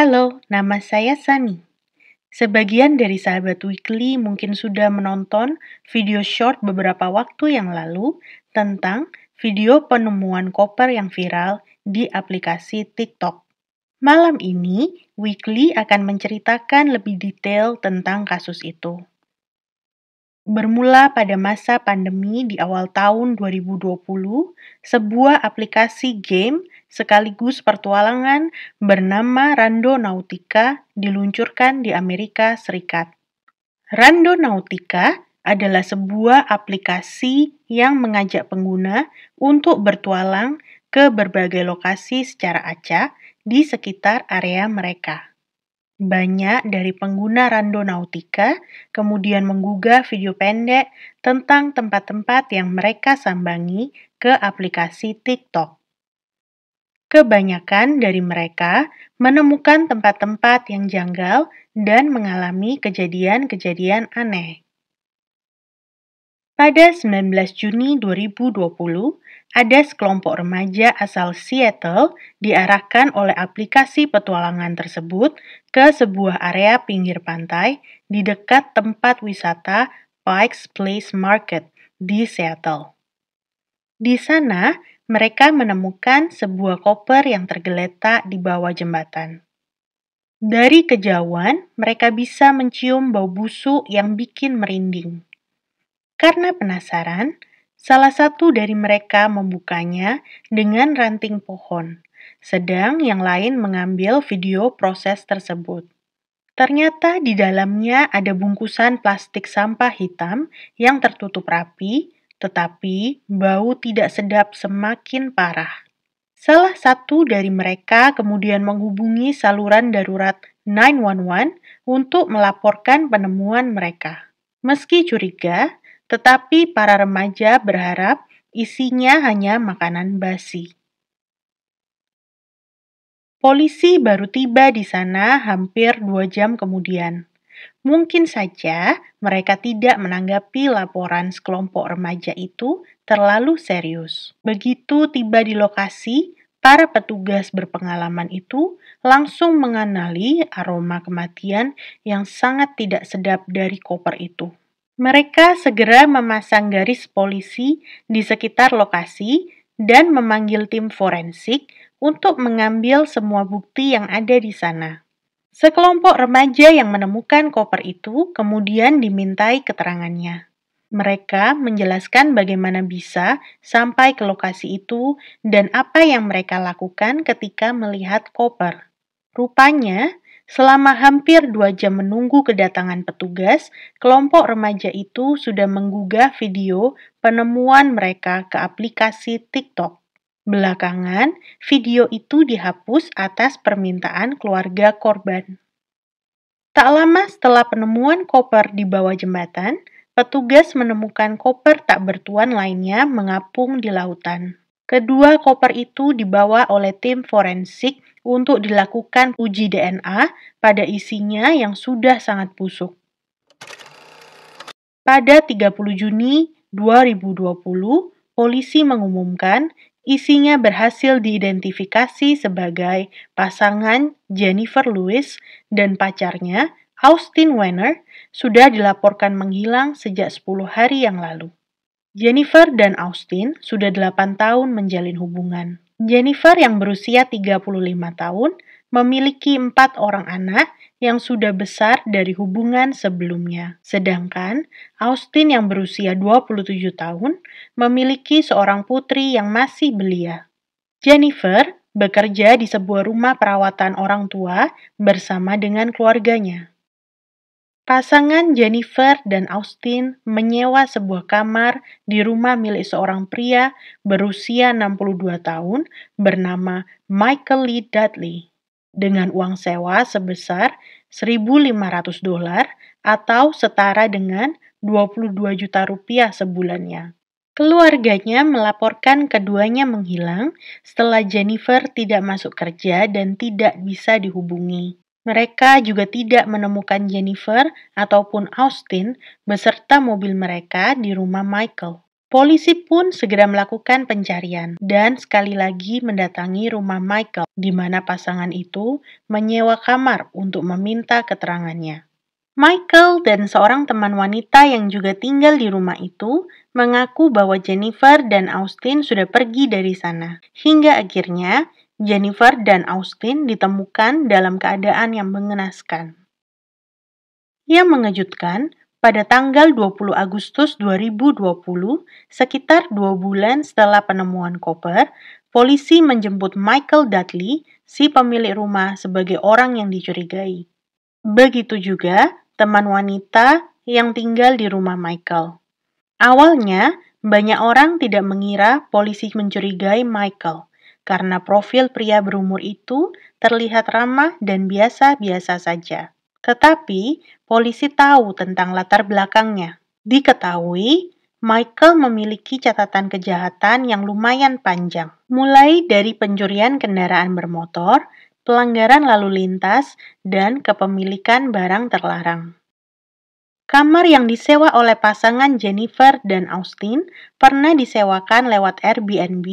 Halo, nama saya Sani. Sebagian dari sahabat Weekly mungkin sudah menonton video short beberapa waktu yang lalu tentang video penemuan koper yang viral di aplikasi TikTok. Malam ini, Weekly akan menceritakan lebih detail tentang kasus itu. Bermula pada masa pandemi di awal tahun 2020, sebuah aplikasi game sekaligus pertualangan bernama Randonautica diluncurkan di Amerika Serikat. Randonautica adalah sebuah aplikasi yang mengajak pengguna untuk bertualang ke berbagai lokasi secara acak di sekitar area mereka. Banyak dari pengguna Randonautica kemudian menggugah video pendek tentang tempat-tempat yang mereka sambangi ke aplikasi TikTok. Kebanyakan dari mereka menemukan tempat-tempat yang janggal dan mengalami kejadian-kejadian aneh. Pada 19 Juni 2020, ada sekelompok remaja asal Seattle diarahkan oleh aplikasi petualangan tersebut ke sebuah area pinggir pantai di dekat tempat wisata Pike's Place Market di Seattle. Di sana, mereka menemukan sebuah koper yang tergeletak di bawah jembatan. Dari kejauhan, mereka bisa mencium bau busuk yang bikin merinding. Karena penasaran, salah satu dari mereka membukanya dengan ranting pohon, sedang yang lain mengambil video proses tersebut. Ternyata di dalamnya ada bungkusan plastik sampah hitam yang tertutup rapi, tetapi bau tidak sedap semakin parah. Salah satu dari mereka kemudian menghubungi saluran darurat 911 untuk melaporkan penemuan mereka. Meski curiga, tetapi para remaja berharap isinya hanya makanan basi. Polisi baru tiba di sana hampir 2 jam kemudian. Mungkin saja mereka tidak menanggapi laporan sekelompok remaja itu terlalu serius. Begitu tiba di lokasi, para petugas berpengalaman itu langsung mengenali aroma kematian yang sangat tidak sedap dari koper itu. Mereka segera memasang garis polisi di sekitar lokasi dan memanggil tim forensik untuk mengambil semua bukti yang ada di sana. Sekelompok remaja yang menemukan koper itu kemudian dimintai keterangannya. Mereka menjelaskan bagaimana bisa sampai ke lokasi itu dan apa yang mereka lakukan ketika melihat koper. Rupanya, selama hampir 2 jam menunggu kedatangan petugas, kelompok remaja itu sudah menggugah video penemuan mereka ke aplikasi TikTok. Belakangan, video itu dihapus atas permintaan keluarga korban. Tak lama setelah penemuan koper di bawah jembatan, petugas menemukan koper tak bertuan lainnya mengapung di lautan. Kedua koper itu dibawa oleh tim forensik untuk dilakukan uji DNA pada isinya yang sudah sangat busuk. Pada 30 Juni 2020, polisi mengumumkan isinya berhasil diidentifikasi sebagai pasangan Jennifer Lewis dan pacarnya Austin Weiner sudah dilaporkan menghilang sejak 10 hari yang lalu. Jennifer dan Austin sudah 8 tahun menjalin hubungan. Jennifer yang berusia 35 tahun memiliki 4 orang anak yang sudah besar dari hubungan sebelumnya. Sedangkan Austin yang berusia 27 tahun memiliki seorang putri yang masih belia. Jennifer bekerja di sebuah rumah perawatan orang tua bersama dengan keluarganya. Pasangan Jennifer dan Austin menyewa sebuah kamar di rumah milik seorang pria berusia 62 tahun bernama Michael Lee Dudley dengan uang sewa sebesar $1.500 atau setara dengan 22 juta rupiah sebulannya. Keluarganya melaporkan keduanya menghilang setelah Jennifer tidak masuk kerja dan tidak bisa dihubungi. Mereka juga tidak menemukan Jennifer ataupun Austin beserta mobil mereka di rumah Michael. Polisi pun segera melakukan pencarian dan sekali lagi mendatangi rumah Michael, di mana pasangan itu menyewa kamar untuk meminta keterangannya. Michael dan seorang teman wanita yang juga tinggal di rumah itu mengaku bahwa Jennifer dan Austin sudah pergi dari sana. Hingga akhirnya Jennifer dan Austin ditemukan dalam keadaan yang mengenaskan. Yang mengejutkan, pada tanggal 20 Agustus 2020, sekitar 2 bulan setelah penemuan koper, polisi menjemput Michael Dudley, si pemilik rumah, sebagai orang yang dicurigai. Begitu juga teman wanita yang tinggal di rumah Michael. Awalnya, banyak orang tidak mengira polisi mencurigai Michael, karena profil pria berumur itu terlihat ramah dan biasa-biasa saja. Tetapi, polisi tahu tentang latar belakangnya. Diketahui, Michael memiliki catatan kejahatan yang lumayan panjang, mulai dari pencurian kendaraan bermotor, pelanggaran lalu lintas, dan kepemilikan barang terlarang. Kamar yang disewa oleh pasangan Jennifer dan Austin pernah disewakan lewat Airbnb,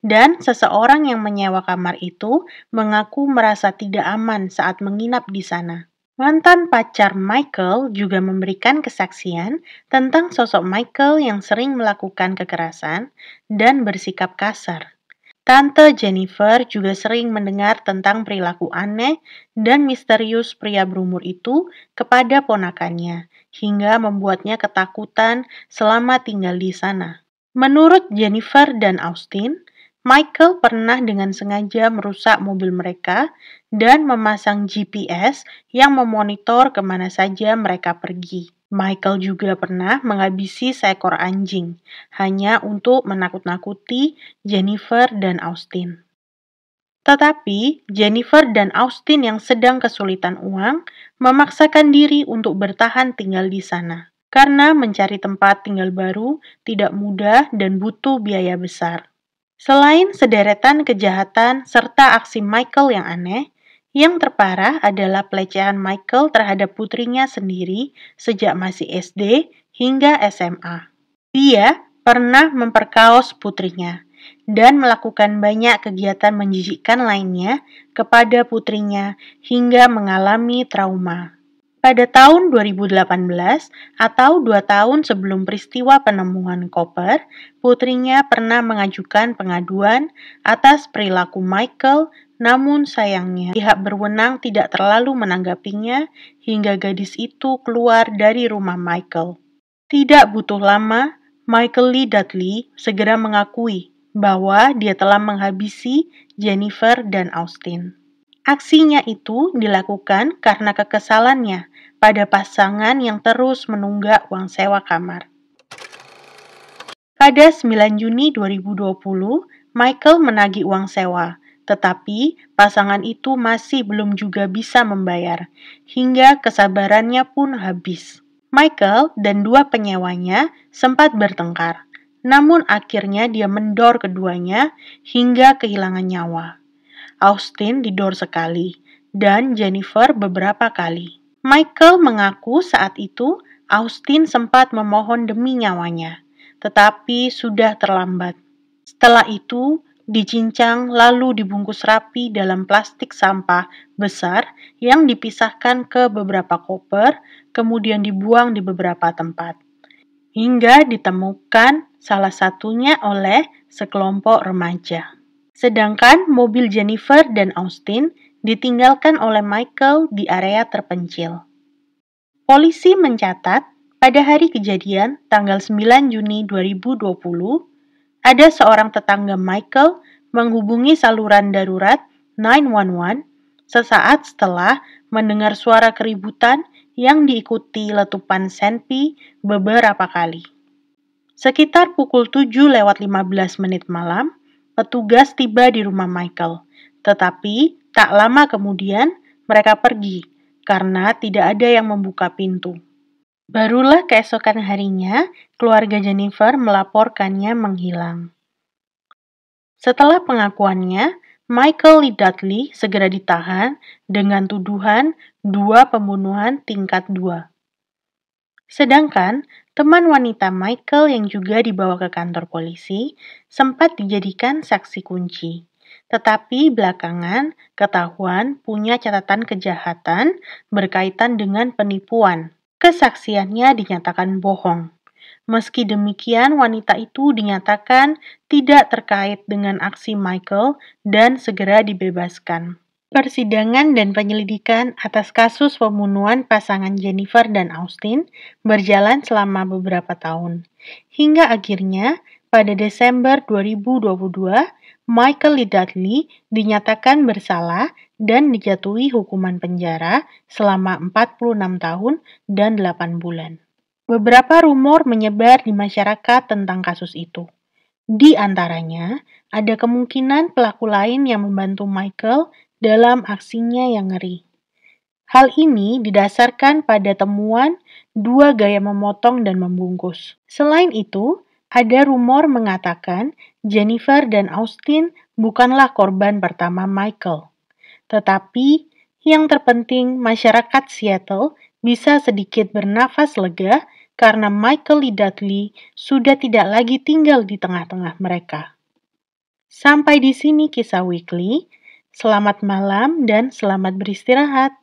dan seseorang yang menyewa kamar itu mengaku merasa tidak aman saat menginap di sana. Mantan pacar Michael juga memberikan kesaksian tentang sosok Michael yang sering melakukan kekerasan dan bersikap kasar. Tante Jennifer juga sering mendengar tentang perilaku aneh dan misterius pria berumur itu kepada ponakannya, hingga membuatnya ketakutan selama tinggal di sana. Menurut Jennifer dan Austin, Michael pernah dengan sengaja merusak mobil mereka dan memasang GPS yang memonitor kemana saja mereka pergi. Michael juga pernah menghabisi seekor anjing, hanya untuk menakut-nakuti Jennifer dan Austin. Tetapi, Jennifer dan Austin yang sedang kesulitan uang memaksakan diri untuk bertahan tinggal di sana, karena mencari tempat tinggal baru tidak mudah dan butuh biaya besar. Selain sederetan kejahatan serta aksi Michael yang aneh, yang terparah adalah pelecehan Michael terhadap putrinya sendiri sejak masih SD hingga SMA. Dia pernah memperkaos putrinya dan melakukan banyak kegiatan menjijikkan lainnya kepada putrinya hingga mengalami trauma. Pada tahun 2018, atau 2 tahun sebelum peristiwa penemuan koper, putrinya pernah mengajukan pengaduan atas perilaku Michael, namun sayangnya pihak berwenang tidak terlalu menanggapinya hingga gadis itu keluar dari rumah Michael. Tidak butuh lama, Michael Lee Dudley segera mengakui bahwa dia telah menghabisi Jennifer dan Austin. Aksinya itu dilakukan karena kekesalannya pada pasangan yang terus menunggak uang sewa kamar. Pada 9 Juni 2020, Michael menagih uang sewa, tetapi pasangan itu masih belum juga bisa membayar, hingga kesabarannya pun habis. Michael dan 2 penyewanya sempat bertengkar, namun akhirnya dia mendor keduanya hingga kehilangan nyawa. Austin didor sekali, dan Jennifer beberapa kali. Michael mengaku saat itu Austin sempat memohon demi nyawanya, tetapi sudah terlambat. Setelah itu, dicincang lalu dibungkus rapi dalam plastik sampah besar yang dipisahkan ke beberapa koper, kemudian dibuang di beberapa tempat. Hingga ditemukan salah satunya oleh sekelompok remaja. Sedangkan mobil Jennifer dan Austin ditinggalkan oleh Michael di area terpencil. Polisi mencatat, pada hari kejadian, tanggal 9 Juni 2020, ada seorang tetangga Michael menghubungi saluran darurat 911 sesaat setelah mendengar suara keributan yang diikuti letupan senpi beberapa kali. Sekitar pukul 7:15 malam, petugas tiba di rumah Michael, tetapi tak lama kemudian mereka pergi karena tidak ada yang membuka pintu. Barulah keesokan harinya, keluarga Jennifer melaporkannya menghilang. Setelah pengakuannya, Michael Lee Dudley segera ditahan dengan tuduhan 2 pembunuhan tingkat 2. Sedangkan Teman wanita Michael yang juga dibawa ke kantor polisi sempat dijadikan saksi kunci. Tetapi belakangan ketahuan punya catatan kejahatan berkaitan dengan penipuan. Kesaksiannya dinyatakan bohong. Meski demikian, wanita itu dinyatakan tidak terkait dengan aksi Michael dan segera dibebaskan. Persidangan dan penyelidikan atas kasus pembunuhan pasangan Jennifer dan Austin berjalan selama beberapa tahun. Hingga akhirnya, pada Desember 2022, Michael Lee Dudley dinyatakan bersalah dan dijatuhi hukuman penjara selama 46 tahun dan 8 bulan. Beberapa rumor menyebar di masyarakat tentang kasus itu. Di antaranya, ada kemungkinan pelaku lain yang membantu Michael dalam aksinya yang ngeri. Hal ini didasarkan pada temuan dua gaya memotong dan membungkus. Selain itu, ada rumor mengatakan Jennifer dan Austin bukanlah korban pertama Michael. Tetapi, yang terpenting masyarakat Seattle bisa sedikit bernafas lega karena Michael Lee Dudley sudah tidak lagi tinggal di tengah-tengah mereka. Sampai di sini kisah Weekly. Selamat malam dan selamat beristirahat.